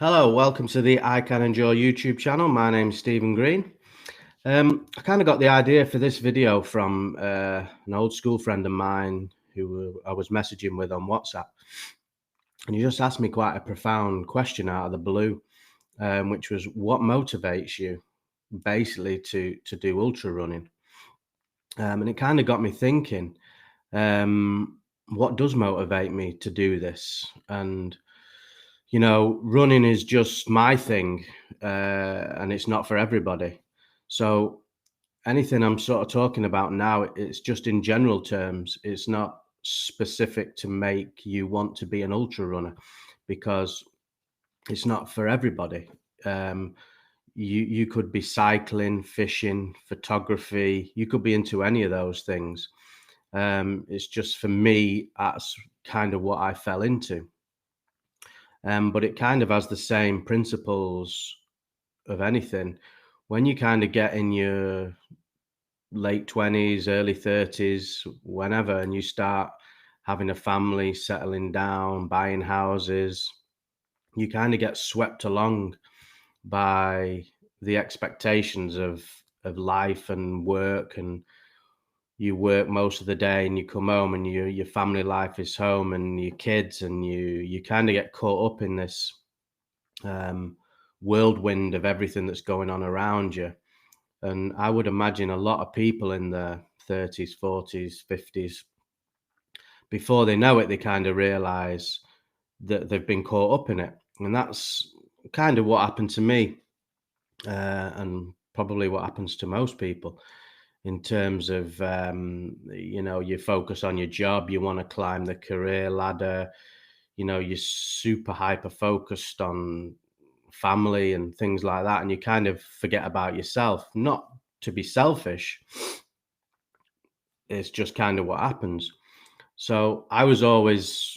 Hello, welcome to the I Can Endure YouTube channel. My name's Stephen Green. I kind of got the idea for this video from an old school friend of mine who I was messaging with on WhatsApp. And he just asked me quite a profound question out of the blue, which was, what motivates you basically to do ultra running? And it kind of got me thinking, what does motivate me to do this? And running is just my thing, and it's not for everybody. So anything I'm sort of talking about now, it's just in general terms. It's not specific to make you want to be an ultra runner, because it's not for everybody. You could be cycling, fishing, photography. You could be into any of those things. It's just, for me, that's kind of what I fell into. But it kind of has the same principles of anything. When you kind of get in your late 20s, early 30s, whenever, and you start having a family, settling down, buying houses, you kind of get swept along by the expectations of life and work, and you work most of the day and you come home and your family life is home and your kids, and you kind of get caught up in this whirlwind of everything that's going on around you. And I would imagine a lot of people in their 30s, 40s, 50s, before they know it, they kind of realize that they've been caught up in it. And that's kind of what happened to me, and probably what happens to most people, in terms of, you focus on your job, you want to climb the career ladder, you're super hyper focused on family and things like that, and you kind of forget about yourself. Not to be selfish, it's just kind of what happens. So I was always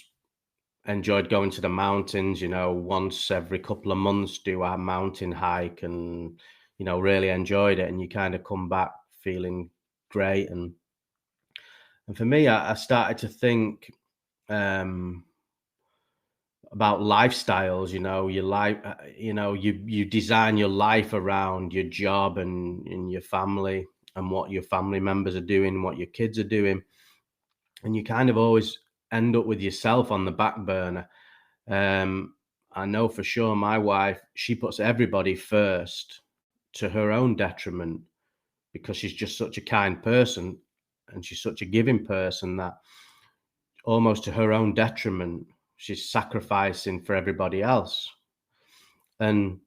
enjoyed going to the mountains, once every couple of months, do a mountain hike, and really enjoyed it. And you kind of come back feeling great. And for me, I started to think about lifestyles. Your life, you design your life around your job and your family, and what your family members are doing, what your kids are doing, and you kind of always end up with yourself on the back burner. I know for sure my wife, she puts everybody first, to her own detriment, because she's just such a kind person and she's such a giving person, that almost to her own detriment, she's sacrificing for everybody else. And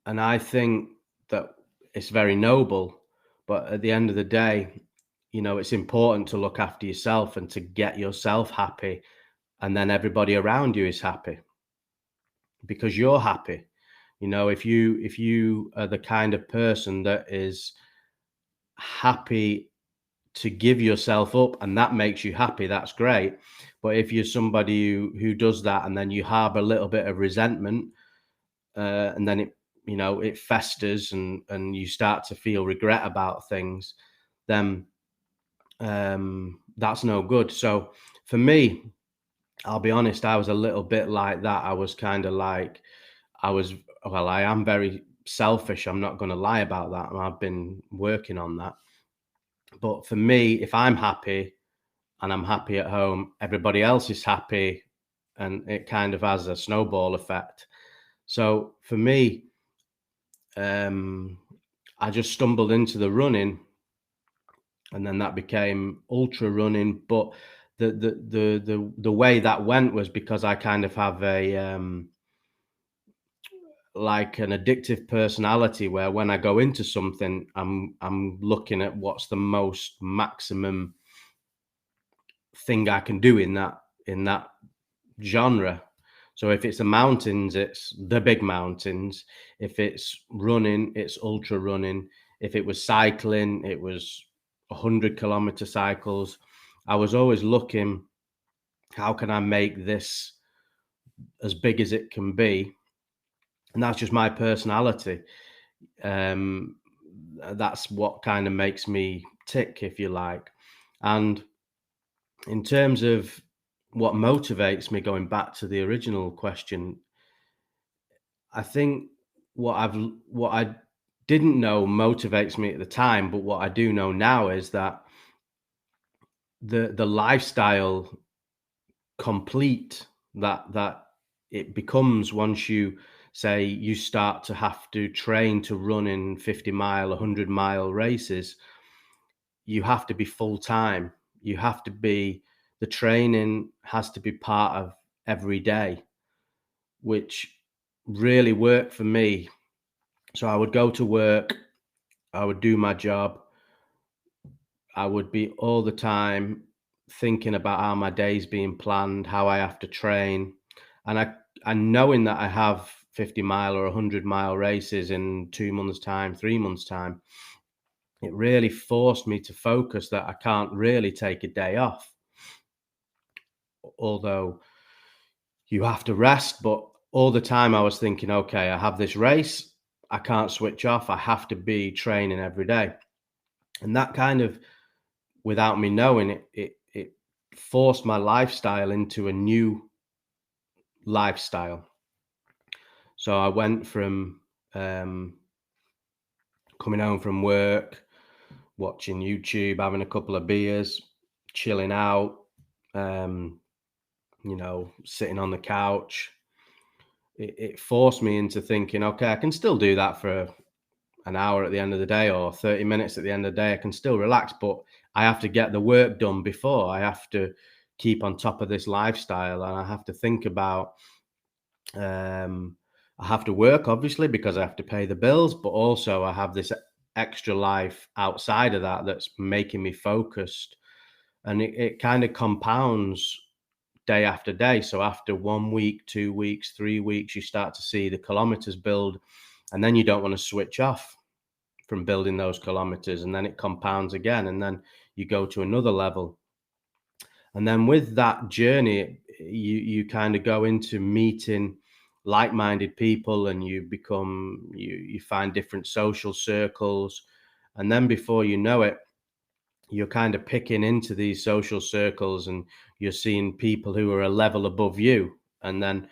I think that it's very noble, but at the end of the day, it's important to look after yourself and to get yourself happy, and then everybody around you is happy because you're happy. If you are the kind of person that is happy to give yourself up and that makes you happy, that's great. But if you're somebody who does that, and then you harbor a little bit of resentment, and then it festers, and you start to feel regret about things, then that's no good. So for me, I'll be honest, I was a little bit like that. I was kind of like, I am very selfish. I'm not going to lie about that. And I've been working on that. But for me, if I'm happy and I'm happy at home, everybody else is happy, and it kind of has a snowball effect. So for me, I just stumbled into the running, and then that became ultra running. But the way that went was because I kind of have a like an addictive personality, where when I go into something, I'm looking at what's the most maximum thing I can do in that genre. So if it's the mountains, it's the big mountains. If it's running, it's ultra running. If it was cycling, it was 100-kilometer cycles. I was always looking, how can I make this as big as it can be? And that's just my personality. That's what kind of makes me tick, if you like. And in terms of what motivates me, going back to the original question, I think what I didn't know motivates me at the time, but what I do know now is that the lifestyle complete that it becomes once you say you start to have to train to run in 50-mile, 100-mile races, you have to be full time. You have to be the training has to be part of every day, which really worked for me. So I would go to work, I would do my job, I would be all the time thinking about how my day's being planned, how I have to train, and and knowing that I have 50-mile or 100-mile races in 2 months' time, 3 months' time, it really forced me to focus that I can't really take a day off. Although you have to rest, but all the time I was thinking, okay, I have this race, I can't switch off, I have to be training every day. And that kind of, without me knowing it, it forced my lifestyle into a new lifestyle. So I went from coming home from work, watching YouTube, having a couple of beers, chilling out, sitting on the couch. It forced me into thinking, okay, I can still do that for an hour at the end of the day or 30 minutes at the end of the day. I can still relax, but I have to get the work done before. I have to keep on top of this lifestyle, and I have to think about I have to work obviously because I have to pay the bills, but also I have this extra life outside of that that's making me focused, and it kind of compounds day after day. So after 1 week, 2 weeks, 3 weeks, you start to see the kilometers build, and then you don't want to switch off from building those kilometers, and then it compounds again, and then you go to another level. And then with that journey, you kind of go into meeting like-minded people, and you find different social circles, and then before you know it, you're kind of picking into these social circles, and you're seeing people who are a level above you, and then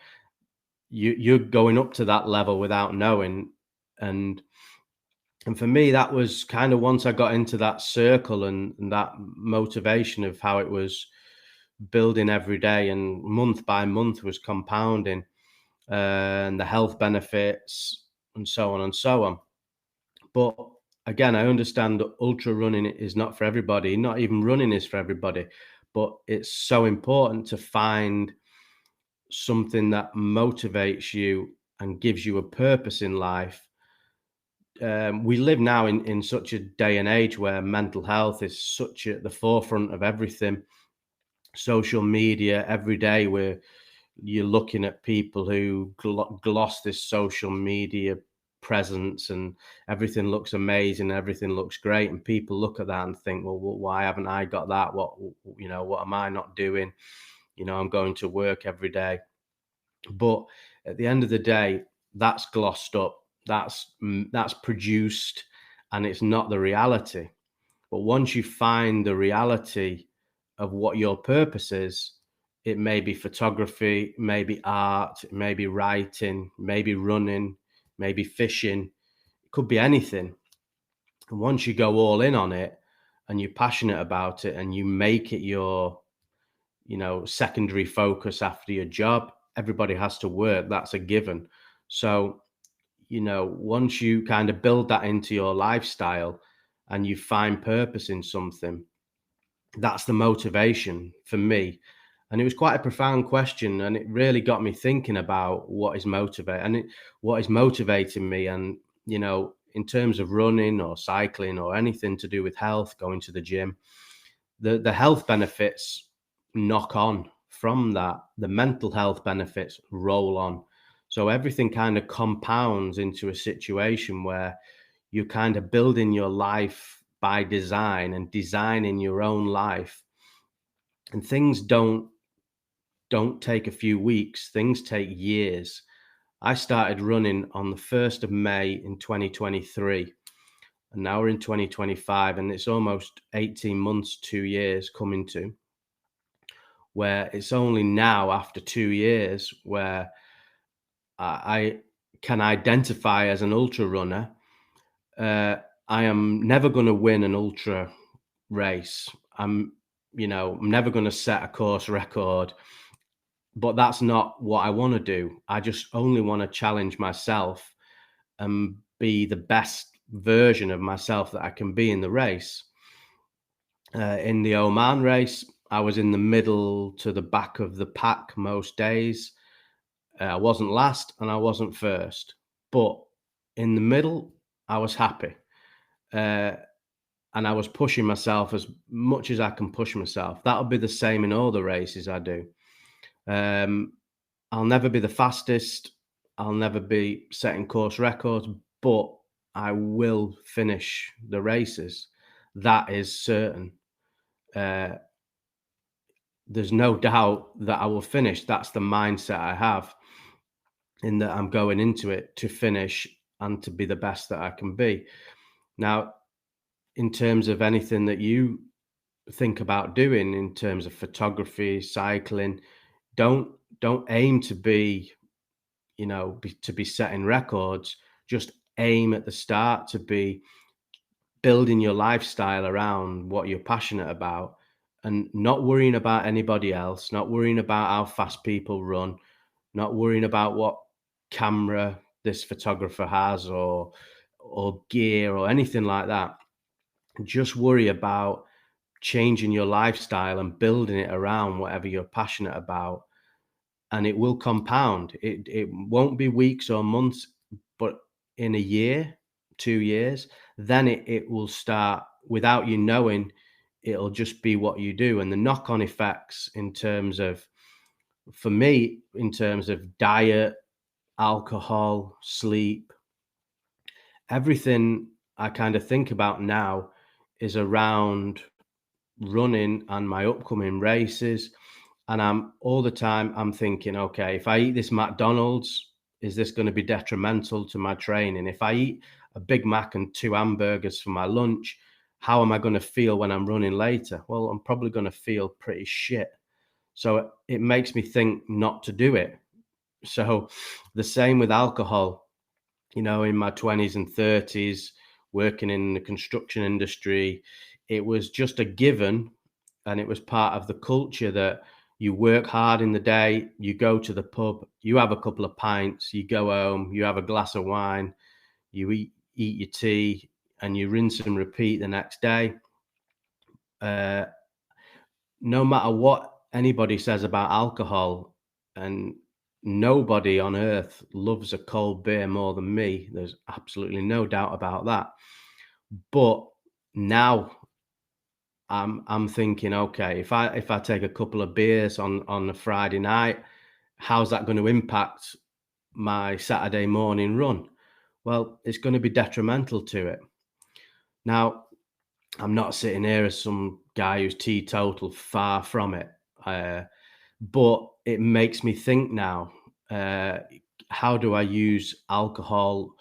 you're going up to that level without knowing. And for me, that was kind of once I got into that circle, and that motivation of how it was building every day and month by month was compounding, and the health benefits and so on and so on. But again, I understand that ultra running is not for everybody. Not even running is for everybody. But it's so important to find something that motivates you and gives you a purpose in life. We live now in such a day and age where mental health is such at the forefront of everything. Social media, every day where you're looking at people who gloss this social media presence, and everything looks amazing, everything looks great, and people look at that and think, well, why haven't I got that? What am I not doing? I'm going to work every day. But at the end of the day, that's glossed up, that's produced, and it's not the reality. But once you find the reality of what your purpose is, it may be photography, maybe art, maybe writing, maybe running, maybe fishing. It could be anything. And once you go all in on it and you're passionate about it and you make it your, secondary focus after your job, everybody has to work. That's a given. So, once you kind of build that into your lifestyle and you find purpose in something, that's the motivation for me. And it was quite a profound question, and it really got me thinking about what is motivating me. And in terms of running or cycling or anything to do with health, going to the gym, the health benefits knock on from that. The mental health benefits roll on. So everything kind of compounds into a situation where you're kind of building your life by design and designing your own life. And things don't take a few weeks, things take years. I started running on the 1st of May in 2023, and now we're in 2025, and it's almost 18 months, 2 years coming to, where it's only now after 2 years where I can identify as an ultra runner, I am never going to win an ultra race. I'm never going to set a course record, but that's not what I want to do. I just only want to challenge myself and be the best version of myself that I can be in the race. In the Oman race, I was in the middle to the back of the pack most days. I wasn't last and I wasn't first, but in the middle, I was happy. And I was pushing myself as much as I can push myself. That'll be the same in all the races I do. I'll never be the fastest. I'll never be setting course records, but I will finish the races. That is certain. There's no doubt that I will finish. That's the mindset I have, in that I'm going into it to finish and to be the best that I can be. Now, in terms of anything that you think about doing in terms of photography, cycling, don't aim to be, to be setting records. Just aim at the start to be building your lifestyle around what you're passionate about, and not worrying about anybody else, not worrying about how fast people run, not worrying about what camera this photographer has or gear or anything like that. Just worry about changing your lifestyle and building it around whatever you're passionate about, and it will compound. It won't be weeks or months, but in a year, 2 years, then it will start, without you knowing, it'll just be what you do. And the knock-on effects in terms of, for me, in terms of diet, alcohol, sleep, everything I kind of think about now is around running and my upcoming races. And I'm all the time, I'm thinking, okay, if I eat this McDonald's, is this going to be detrimental to my training? If I eat a Big Mac and 2 hamburgers for my lunch, how am I going to feel when I'm running later? Well, I'm probably going to feel pretty shit. So it makes me think not to do it. So the same with alcohol. In my 20s and 30s, working in the construction industry, it was just a given, and it was part of the culture that you work hard in the day, you go to the pub, you have a couple of pints, you go home, you have a glass of wine, you eat your tea, and you rinse and repeat the next day. No matter what anybody says about alcohol, and nobody on earth loves a cold beer more than me. There's absolutely no doubt about that. But now I'm thinking, okay, if I take a couple of beers on a Friday night, how's that going to impact my Saturday morning run? Well, it's going to be detrimental to it. Now, I'm not sitting here as some guy who's teetotal, far from it. But it makes me think now, how do I use alcohol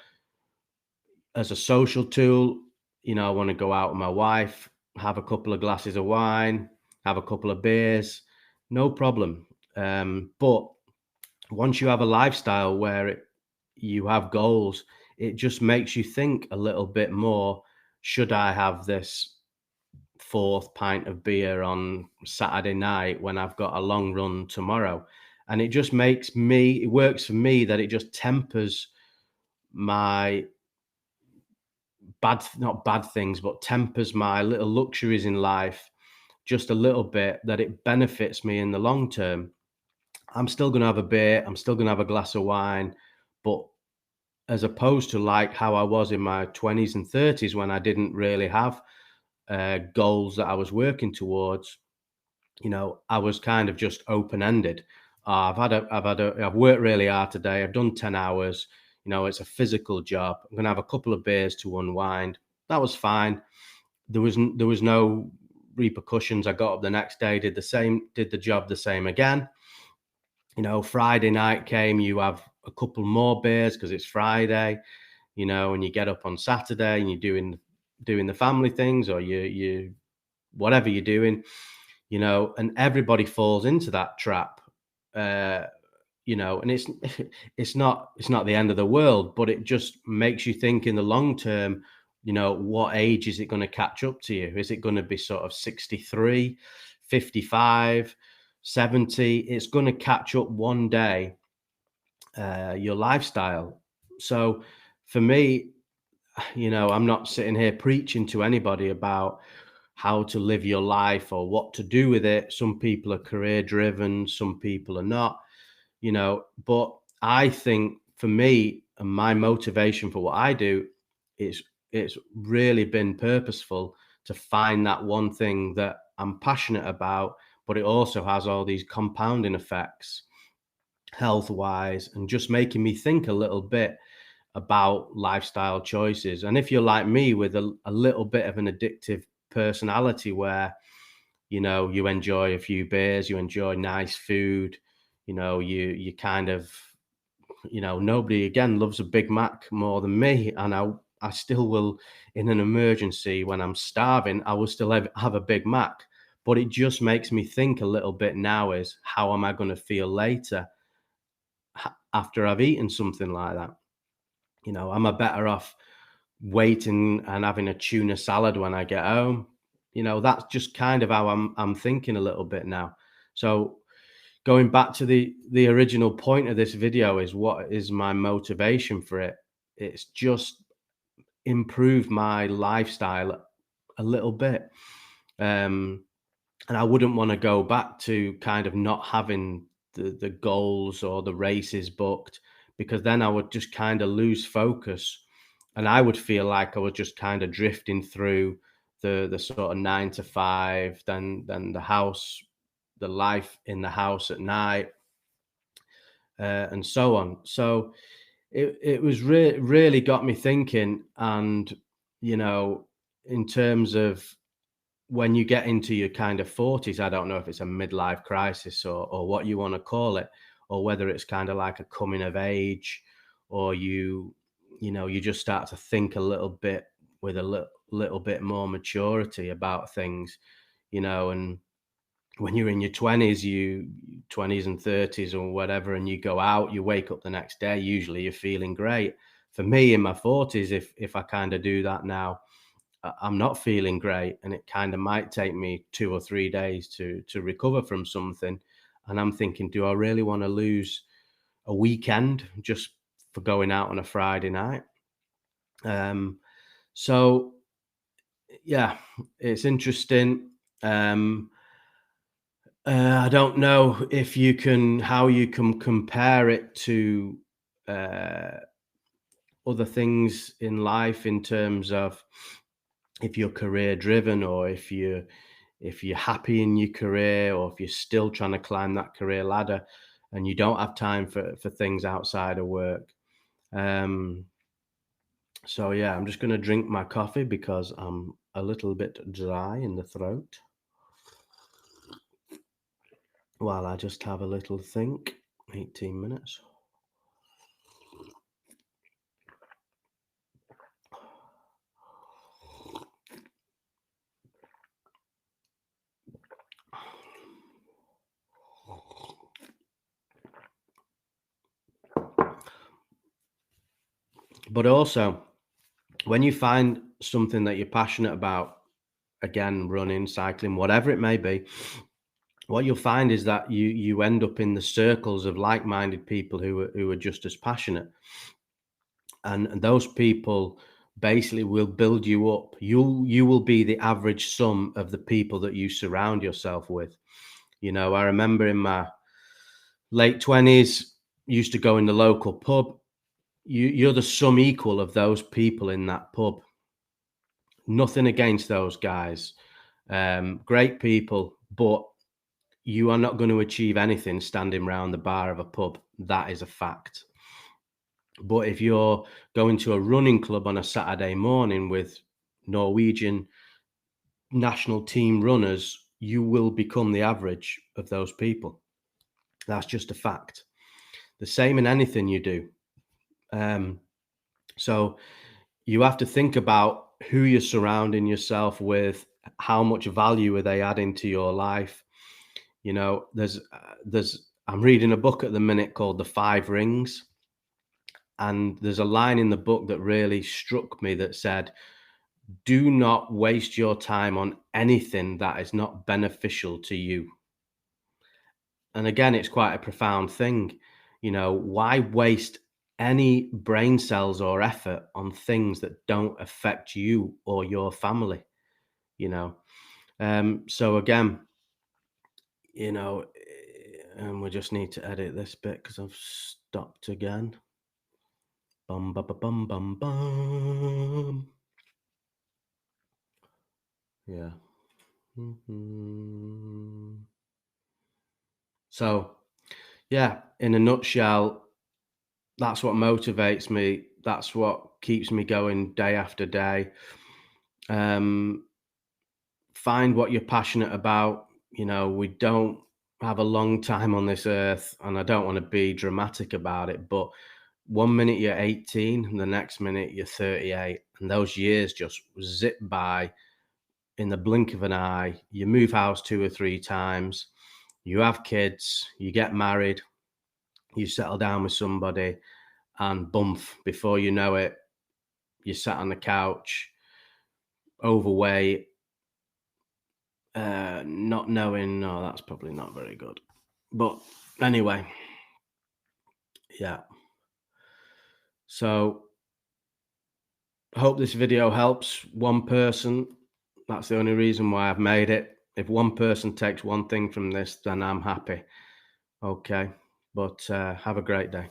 as a social tool? I want to go out with my wife, have a couple of glasses of wine, have a couple of beers, no problem. But once you have a lifestyle where you have goals, it just makes you think a little bit more. Should I have this 4th pint of beer on Saturday night when I've got a long run tomorrow? And it just it works for me, that it just tempers my not bad things, but tempers my little luxuries in life just a little bit, that it benefits me in the long term. I'm still going to have a beer, I'm still going to have a glass of wine, but as opposed to like how I was in my 20s and 30s, when I didn't really have goals that I was working towards, I was kind of just open-ended. I've worked really hard today. I've done 10 hours. It's a physical job. I'm going to have a couple of beers to unwind. That was fine. There was no repercussions. I got up the next day, did the job the same again. Friday night came, you have a couple more beers because it's Friday, and you get up on Saturday and you're doing the family things, or you whatever you're doing, and everybody falls into that trap. and it's not the end of the world, but it just makes you think in the long term, what age is it going to catch up to you? Is it going to be sort of 63, 55, 70? It's going to catch up one day, your lifestyle. So for me, I'm not sitting here preaching to anybody about how to live your life or what to do with it. Some people are career driven, some people are not, but I think for me and my motivation for what I do, it's really been purposeful to find that one thing that I'm passionate about, but it also has all these compounding effects health wise and just making me think a little bit about lifestyle choices. And if you're like me with a little bit of an addictive personality where, you enjoy a few beers, you enjoy nice food, you kind of, nobody again loves a Big Mac more than me. And I still will, in an emergency when I'm starving, I will still have a Big Mac. But it just makes me think a little bit now is how am I going to feel later after I've eaten something like that? Am I better off waiting and having a tuna salad when I get home? That's just kind of how I'm thinking a little bit now. So going back to the original point of this video is what is my motivation for it? It's just improved my lifestyle a little bit. And I wouldn't want to go back to kind of not having the goals or the races booked, because then I would just kind of lose focus and I would feel like I was just kind of drifting through the sort of 9 to 5, then the house, the life in the house at night, and so on. So it was really got me thinking. And in terms of when you get into your kind of 40s, I don't know if it's a midlife crisis or what you want to call it, or whether it's kind of like a coming of age, or you just start to think a little bit with a little bit more maturity about things, and when you're in your 20s and 30s or whatever, and you go out, you wake up the next day, usually you're feeling great. For me in my 40s, if I kind of do that now, I'm not feeling great, and it kind of might take me 2 or 3 days to recover from something. And I'm thinking, do I really want to lose a weekend just for going out on a Friday night? So yeah, it's interesting. I don't know if how you can compare it to other things in life in terms of if you're career driven, or if you're happy in your career, or if you're still trying to climb that career ladder and you don't have time for things outside of work. So yeah, I'm just going to drink my coffee because I'm a little bit dry in the throat while I just have a little think. 18 minutes. But also, when you find something that you're passionate about, again, running, cycling, whatever it may be, what you'll find is that you end up in the circles of like-minded people who are just as passionate, and those people basically will build you up. You will be the average sum of the people that you surround yourself with. I remember in my late 20s, used to go in the local pub. You're the sum equal of those people in that pub. Nothing against those guys, great people, but you are not going to achieve anything standing around the bar of a pub. That is a fact. But if you're going to a running club on a Saturday morning with Norwegian national team runners, you will become the average of those people. That's just a fact. The same in anything you do. So you have to think about who you're surrounding yourself with, how much value are they adding to your life. There's I'm reading a book at the minute called The Five Rings. And there's a line in the book that really struck me that said, do not waste your time on anything that is not beneficial to you. And again, it's quite a profound thing. You know, why waste any brain cells or effort on things that don't affect you or your family? You know, so again, you know, and we just need to edit this bit because I've stopped again. Bum, bum, bum, bum, bum. Yeah. So, yeah, in a nutshell, that's what motivates me. That's what keeps me going day after day. Find what you're passionate about. You know, we don't have a long time on this earth, and I don't want to be dramatic about it, but 1 minute you're 18, and the next minute you're 38, and those years just zip by in the blink of an eye. You move house 2 or 3 times, you have kids, you get married, you settle down with somebody, and bump, before you know it, you sat on the couch, overweight, not knowing, no, that's probably not very good. But anyway, yeah. So I hope this video helps one person. That's the only reason why I've made it. If one person takes one thing from this, then I'm happy. Okay. But have a great day.